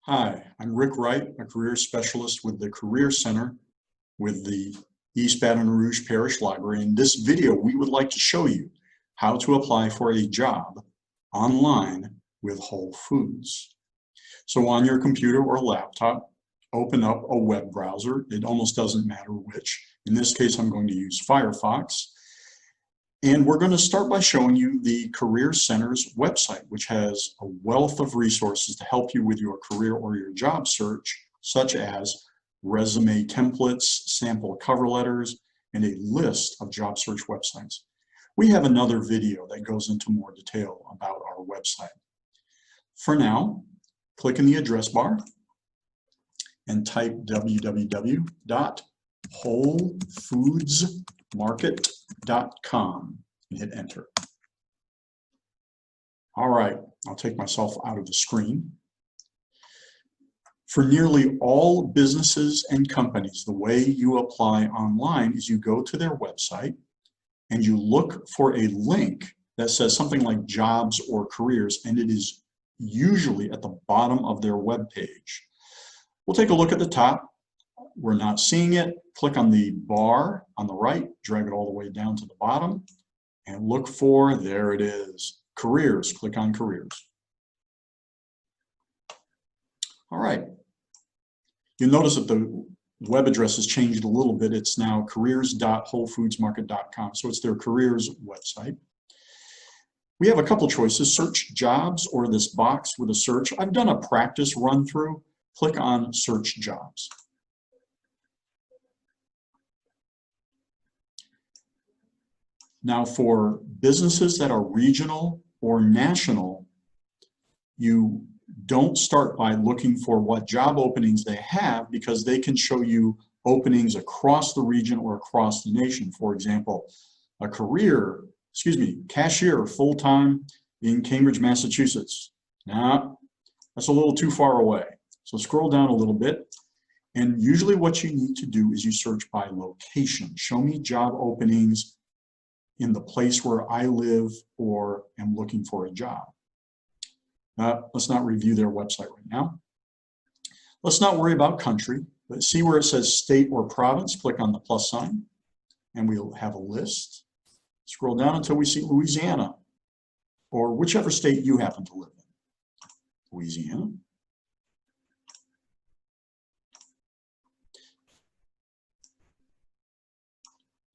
Hi, I'm Rick Wright, a career specialist with the Career Center with the East Baton Rouge Parish Library. In this video, we would like to show you how to apply for a job online with Whole Foods. So on your computer or laptop, open up a web browser. It almost doesn't matter which. In this case, I'm going to use Firefox. And we're going to start by showing you the Career Center's website, which has a wealth of resources to help you with your career or your job search, such as resume templates, sample cover letters, and a list of job search websites. We have another video that goes into more detail about our website. For now, click in the address bar and type www.wholefoodsmarket.com and hit enter. All right, I'll take myself out of the screen. For nearly all businesses and companies, the way you apply online is you go to their website and you look for a link that says something like jobs or careers, and it is usually at the bottom of their web page. We'll take a look at the top. We're not seeing it. Click on the bar on the right, drag it all the way down to the bottom, and look for, there it is, careers. Click on careers. All right. You'll notice that the web address has changed a little bit. It's now careers.wholefoodsmarket.com, so it's their careers website. We have a couple choices, search jobs or this box with a search. I've done a practice run through. Click on search jobs. Now for businesses that are regional or national, you don't start by looking for what job openings they have, because they can show you openings across the region or across the nation. For example, cashier full-time in Cambridge, Massachusetts. Nah, that's a little too far away. So scroll down a little bit, and usually what you need to do is you search by location. Show me job openings in the place where I live or am looking for a job. Let's not review their website right now. Let's not worry about country, but see where it says state or province, click on the plus sign, and we'll have a list. Scroll down until we see Louisiana, or whichever state you happen to live in. Louisiana.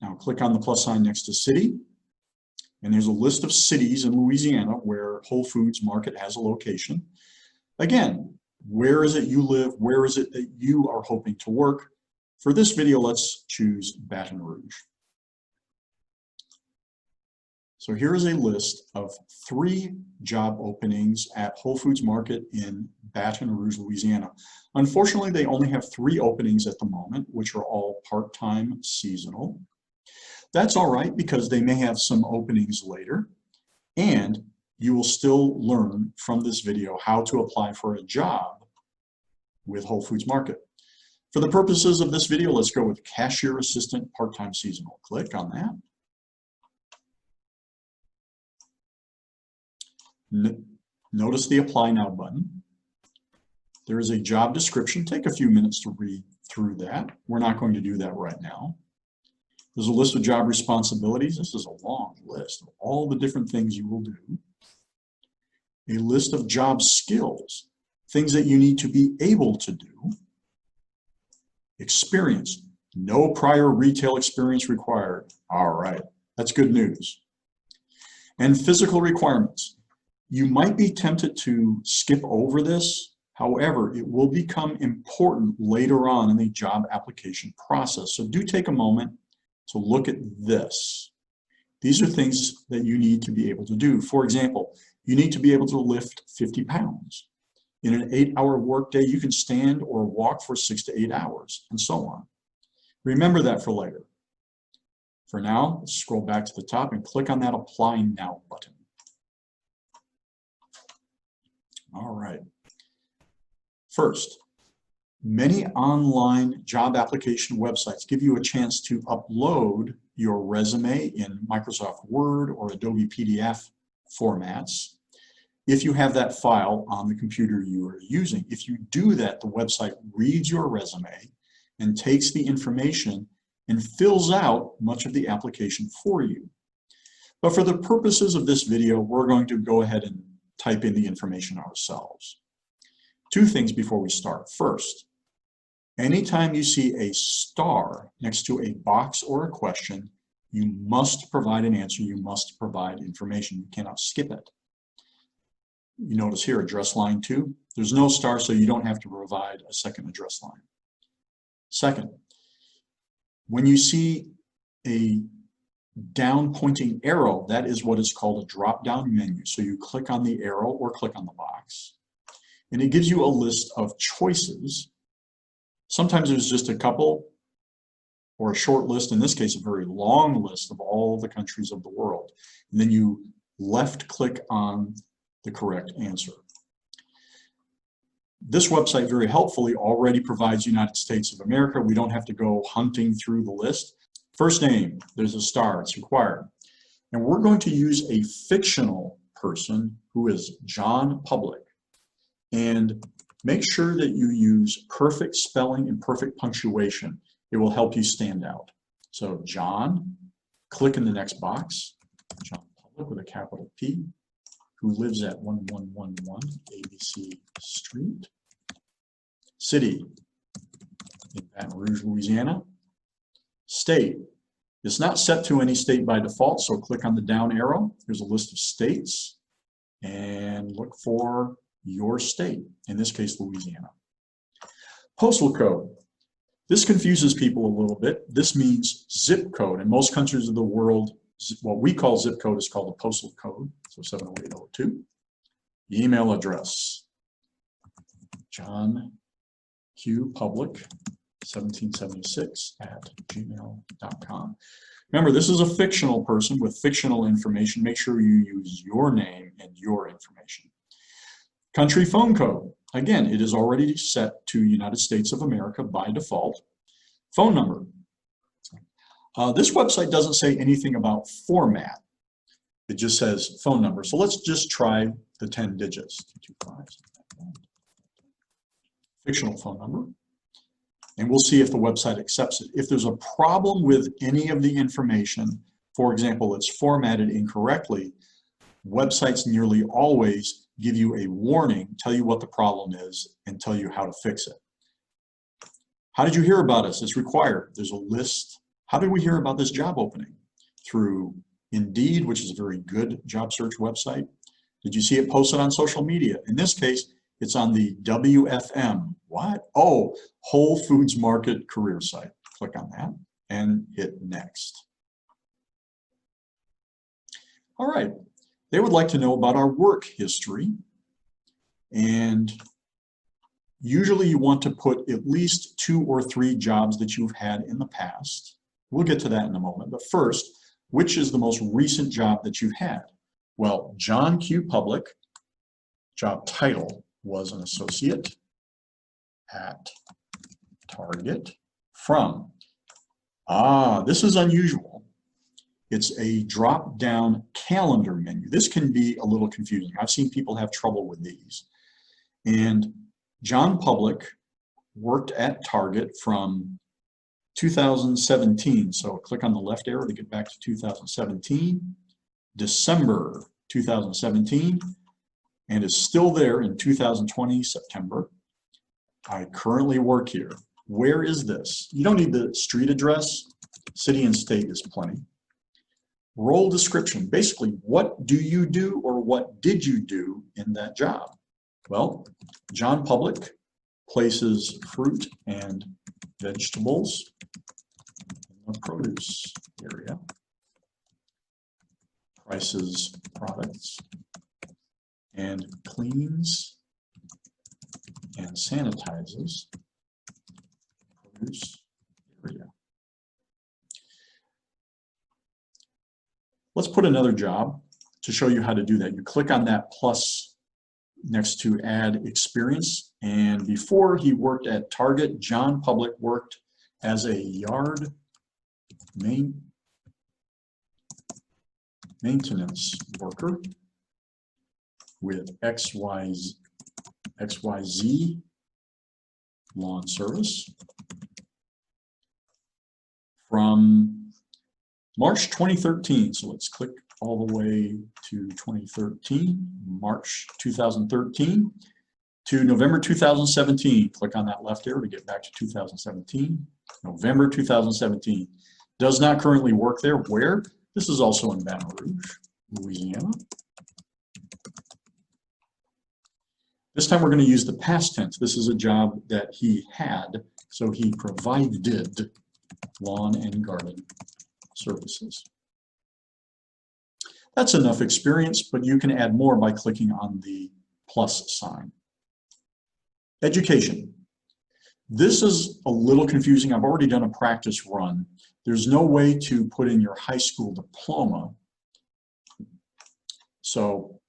Now click on the plus sign next to city, and there's a list of cities in Louisiana where Whole Foods Market has a location. Again, where is it you live? Where is it that you are hoping to work? For this video, let's choose Baton Rouge. So here is a list of 3 job openings at Whole Foods Market in Baton Rouge, Louisiana. Unfortunately, they only have 3 openings at the moment, which are all part-time seasonal. That's all right, because they may have some openings later, and you will still learn from this video how to apply for a job with Whole Foods Market. For the purposes of this video, let's go with Cashier Assistant part-time seasonal. Click on that. Notice the Apply Now button. There is a job description. Take a few minutes to read through that. We're not going to do that right now. There's a list of job responsibilities. This is a long list of all the different things you will do. A list of job skills, things that you need to be able to do. Experience, no prior retail experience required. All right, that's good news. And physical requirements. You might be tempted to skip over this. However, it will become important later on in the job application process. So do take a moment to look at this. These are things that you need to be able to do. For example, you need to be able to lift 50 pounds. In an 8-hour workday, you can stand or walk for 6 to 8 hours, and so on. Remember that for later. For now, let's scroll back to the top and click on that Apply Now button. All right. First, many online job application websites give you a chance to upload your resume in Microsoft Word or Adobe PDF formats. if you have that file on the computer you are using. If you do that, the website reads your resume and takes the information and fills out much of the application for you. But for the purposes of this video, we're going to go ahead and type in the information ourselves. Two things before we start. First, anytime you see a star next to a box or a question, you must provide an answer. You must provide information. You cannot skip it. You notice here, address line 2. There's no star, so you don't have to provide a second address line. Second, when you see a down pointing arrow, that is what is called a drop-down menu. So you click on the arrow or click on the box, and it gives you a list of choices. Sometimes there's just a couple or a short list, in this case a very long list of all the countries of the world. And then you left click on the correct answer. This website very helpfully already provides United States of America. We don't have to go hunting through the list. First name, there's a star, it's required. And we're going to use a fictional person who is John Public. And make sure that you use perfect spelling and perfect punctuation. It will help you stand out. So John, click in the next box, John Public with a capital P, who lives at 1111 ABC Street. City, in Baton Rouge, Louisiana. State, it's not set to any state by default, so click on the down arrow. There's a list of states, and look for your state, in this case, Louisiana. Postal code. This confuses people a little bit. This means zip code. In most countries of the world, what we call zip code is called a postal code, so 70802. Email address, John Q. Public, 1776 @gmail.com. Remember, this is a fictional person with fictional information. Make sure you use your name and your information. Country phone code. Again, it is already set to United States of America by default. Phone number. This website doesn't say anything about format. It just says phone number. So let's just try the 10 digits. 225. Fictional phone number. And we'll see if the website accepts it. If there's a problem with any of the information, for example, it's formatted incorrectly, websites nearly always give you a warning, tell you what the problem is, and tell you how to fix it. How did you hear about us? It's required. There's a list. How did we hear about this job opening? Through Indeed, which is a very good job search website. Did you see it posted on social media? In this case, it's on the WFM. What? Oh, Whole Foods Market career site. Click on that and hit next. All right. They would like to know about our work history. And usually you want to put at least 2 or 3 jobs that you've had in the past. We'll get to that in a moment. But first, which is the most recent job that you've had? Well, John Q. Public, job title was an associate at Target from. This is unusual. It's a drop-down calendar menu. This can be a little confusing. I've seen people have trouble with these. And John Public worked at Target from 2017. So click on the left arrow to get back to 2017, December 2017, and is still there in 2020, September. I currently work here. Where is this? You don't need the street address. City and state is plenty. Role description. Basically, what do you do or what did you do in that job? Well, John Public places fruit and vegetables in the produce area, prices products, and cleans and sanitizes produce area. Let's put another job to show you how to do that. You click on that plus next to add experience. And before he worked at Target, John Public worked as a yard maintenance worker with XYZ lawn service from March 2013. So let's click all the way to 2013, March 2013 to November 2017. Click on that left arrow to get back to 2017, November 2017. Does not currently work there. Where? This is also in Baton Rouge, Louisiana. This time we're going to use the past tense. This is a job that he had, so he provided lawn and garden services. That's enough experience, but you can add more by clicking on the plus sign. Education. This is a little confusing. I've already done a practice run. There's no way to put in your high school diploma. So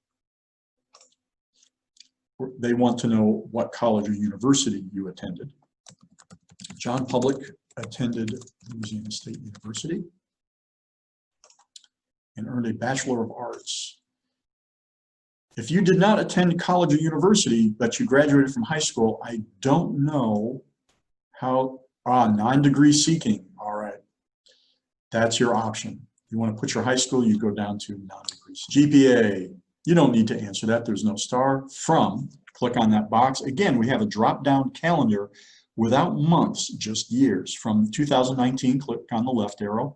they want to know what college or university you attended. John Public attended Louisiana State University and earned a Bachelor of Arts. If you did not attend college or university, but you graduated from high school, I don't know how, non-degree seeking, all right. That's your option. You want to put your high school, you go down to non-degree. GPA, you don't need to answer that. There's no star. From, click on that box. Again, we have a drop-down calendar without months, just years. From 2019, click on the left arrow.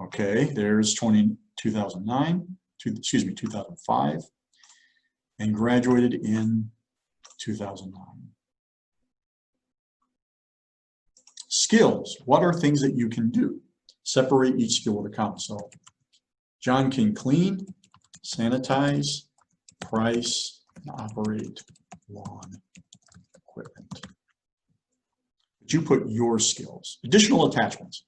Okay, there's 2005, and graduated in 2009. Skills, what are things that you can do? Separate each skill with a comma. So John can clean, sanitize, price, and operate lawn equipment. But you put your skills. Additional attachments.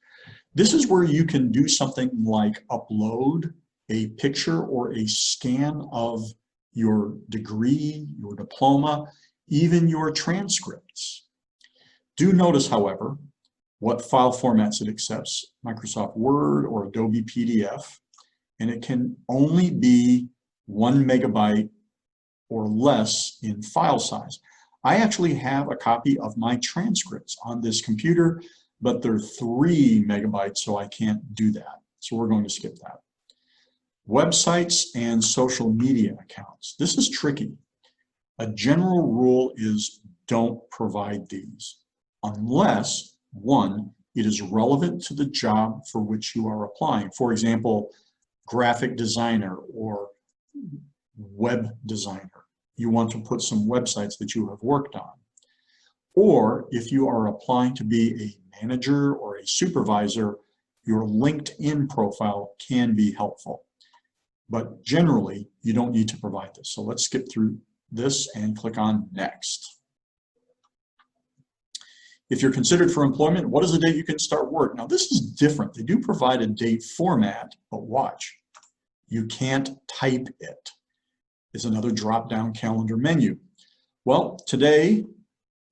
This is where you can do something like upload a picture or a scan of your degree, your diploma, even your transcripts. Do notice, however, what file formats it accepts, Microsoft Word or Adobe PDF, and it can only be 1 megabyte or less in file size. I actually have a copy of my transcripts on this computer, but they're 3 megabytes, so I can't do that. So we're going to skip that. Websites and social media accounts. This is tricky. A general rule is don't provide these unless, one, it is relevant to the job for which you are applying. For example, graphic designer or web designer. You want to put some websites that you have worked on. Or if you are applying to be a manager or a supervisor, your LinkedIn profile can be helpful. But generally, you don't need to provide this. So let's skip through this and click on Next. If you're considered for employment, what is the date you can start work? Now, this is different. They do provide a date format, but watch. You can't type it. It's another drop-down calendar menu. Well, today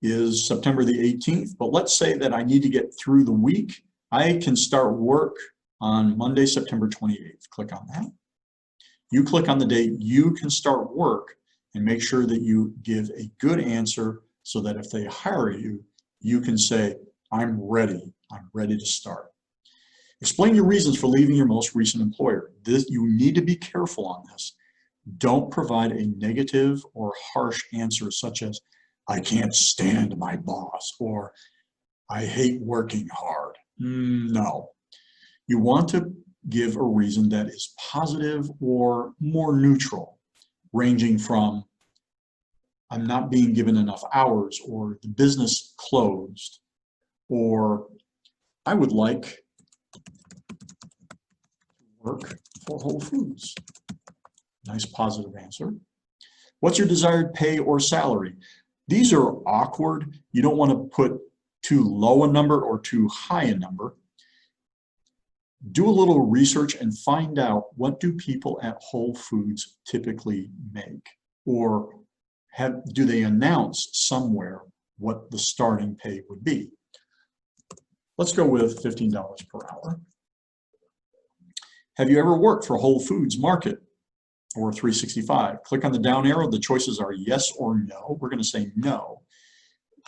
is September the 18th, but let's say that I need to get through the week. I can start work on Monday, September 28th. Click on that. You click on the date you can start work and make sure that you give a good answer so that if they hire you, you can say, I'm ready to start. Explain your reasons for leaving your most recent employer. You need to be careful on this. Don't provide a negative or harsh answer such as, I can't stand my boss, or I hate working hard. No. You want to give a reason that is positive or more neutral, ranging from, I'm not being given enough hours, or the business closed, or I would like to work for Whole Foods. Nice positive answer. What's your desired pay or salary? These are awkward. You don't want to put too low a number or too high a number. Do a little research and find out, what do people at Whole Foods typically make? Or do they announce somewhere what the starting pay would be? Let's go with $15 per hour. Have you ever worked for Whole Foods Market? or 365. Click on the down arrow. The choices are yes or no. We're going to say no.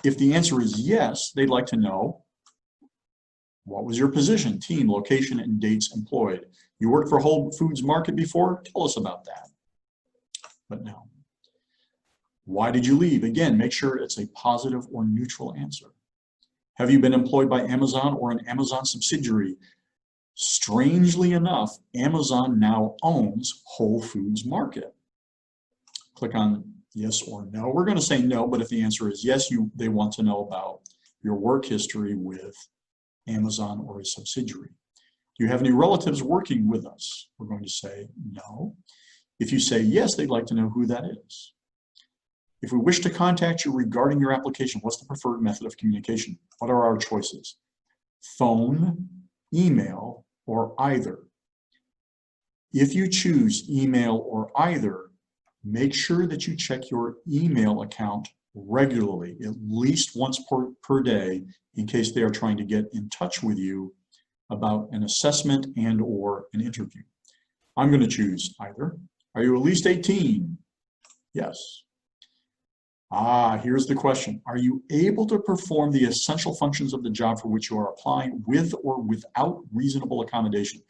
If the answer is yes, they'd like to know, what was your position, team, location, and dates employed? You worked for Whole Foods Market before? Tell us about that. But no. Why did you leave? Again, make sure it's a positive or neutral answer. Have you been employed by Amazon or an Amazon subsidiary? Strangely enough, Amazon now owns Whole Foods Market. Click on yes or no. We're going to say no, but if the answer is yes, they want to know about your work history with Amazon or a subsidiary. Do you have any relatives working with us? We're going to say no. If you say yes, they'd like to know who that is. If we wish to contact you regarding your application, what's the preferred method of communication? What are our choices? Phone, email, or either. If you choose email or either, make sure that you check your email account regularly, at least once per day, in case they are trying to get in touch with you about an assessment and or an interview. I'm going to choose either. Are you at least 18? Yes. Here's the question. Are you able to perform the essential functions of the job for which you are applying with or without reasonable accommodation?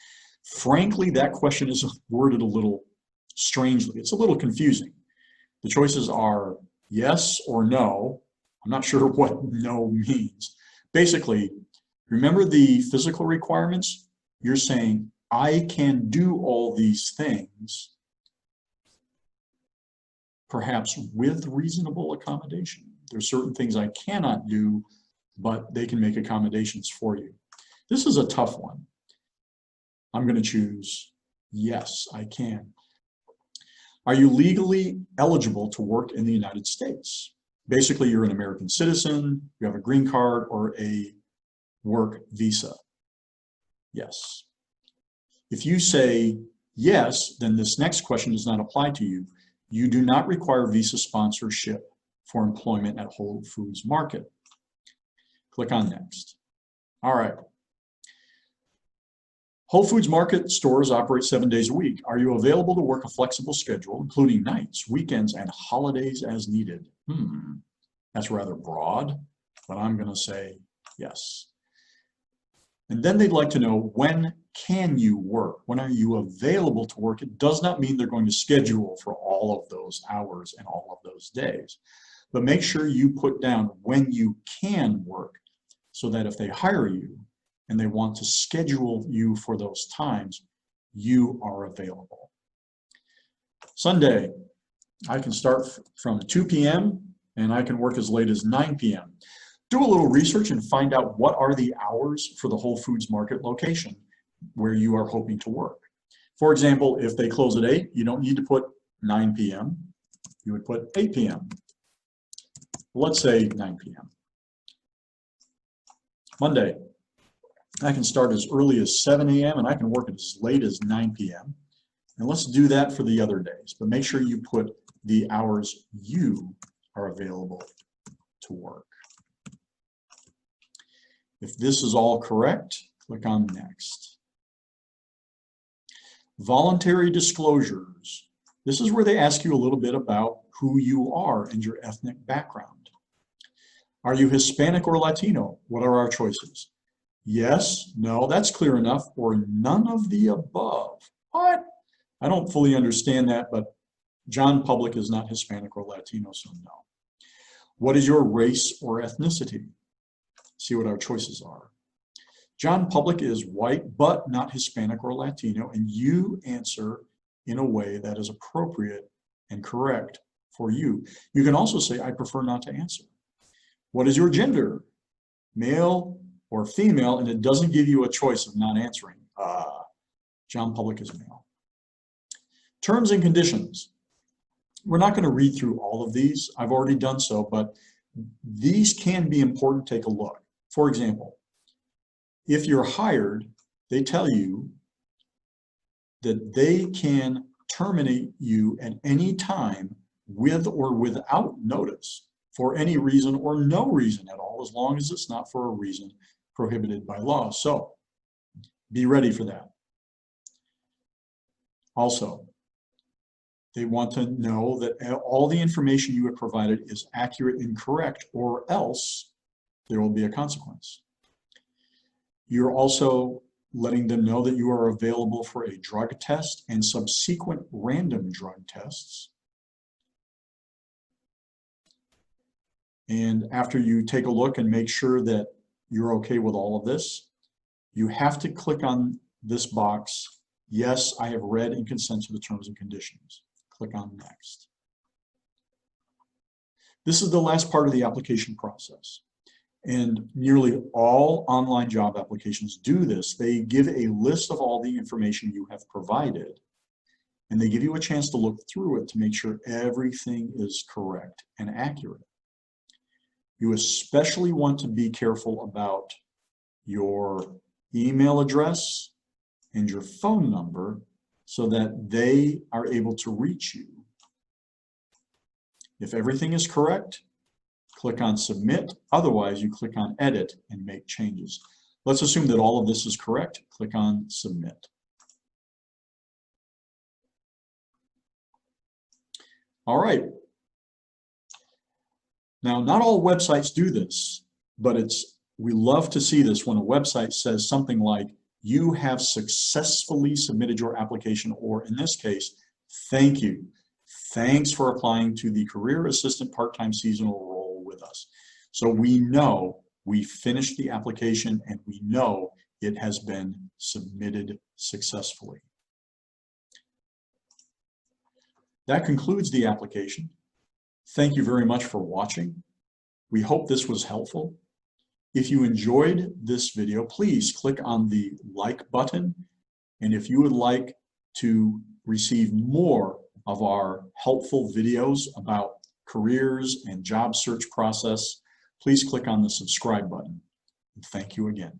Frankly, that question is worded a little strangely. It's a little confusing. The choices are yes or no. I'm not sure what no means. Basically, remember the physical requirements? You're saying, I can do all these things, perhaps with reasonable accommodation. There's certain things I cannot do, but they can make accommodations for you. This is a tough one. I'm going to choose yes, I can. Are you legally eligible to work in the United States? Basically, you're an American citizen, you have a green card or a work visa. Yes. If you say yes, then this next question does not apply to you. You do not require visa sponsorship for employment at Whole Foods Market. Click on next. All right. Whole Foods Market stores operate 7 days a week. Are you available to work a flexible schedule, including nights, weekends, and holidays as needed? That's rather broad, but I'm going to say yes. And then they'd like to know, when can you work? When are you available to work? It does not mean they're going to schedule for all of those hours and all of those days. But make sure you put down when you can work so that if they hire you and they want to schedule you for those times, you are available. Sunday, I can start from 2 p.m. and I can work as late as 9 p.m. Do a little research and find out what are the hours for the Whole Foods Market location where you are hoping to work. For example, if they close at 8, you don't need to put 9 p.m. You would put 8 p.m. Let's say 9 p.m. Monday, I can start as early as 7 a.m. and I can work as late as 9 p.m. And let's do that for the other days, but make sure you put the hours you are available to work. If this is all correct, click on next. Voluntary disclosures. This is where they ask you a little bit about who you are and your ethnic background. Are you Hispanic or Latino? What are our choices? Yes, no, that's clear enough, or none of the above. What? I don't fully understand that, but John Public is not Hispanic or Latino, so no. What is your race or ethnicity? See what our choices are. John Public is white, but not Hispanic or Latino, and you answer in a way that is appropriate and correct for you. You can also say, I prefer not to answer. What is your gender? Male or female, and it doesn't give you a choice of not answering. John Public is male. Terms and conditions. We're not going to read through all of these. I've already done so, but these can be important. Take a look. For example, if you're hired, they tell you that they can terminate you at any time with or without notice for any reason or no reason at all, as long as it's not for a reason prohibited by law. So be ready for that. Also, They want to know that all the information you have provided is accurate and correct, or else there will be a consequence. You're also letting them know that you are available for a drug test and subsequent random drug tests. And after you take a look and make sure that you're okay with all of this, you have to click on this box, yes, I have read and consent to the terms and conditions. Click on next. This is the last part of the application process. And nearly all online job applications do this. They give a list of all the information you have provided, and they give you a chance to look through it to make sure everything is correct and accurate. You especially want to be careful about your email address and your phone number so that they are able to reach you. If everything is correct, click on Submit. Otherwise, you click on Edit and make changes. Let's assume that all of this is correct. Click on Submit. All right. Now, not all websites do this, but we love to see this when a website says something like, you have successfully submitted your application, or in this case, thank you. Thanks for applying to the Career Assistant part-time seasonal role with us. So we know we finished the application and we know it has been submitted successfully. That concludes the application. Thank you very much for watching. We hope this was helpful. If you enjoyed this video, please click on the like button. And if you would like to receive more of our helpful videos about careers and job search process, please click on the subscribe button. Thank you again.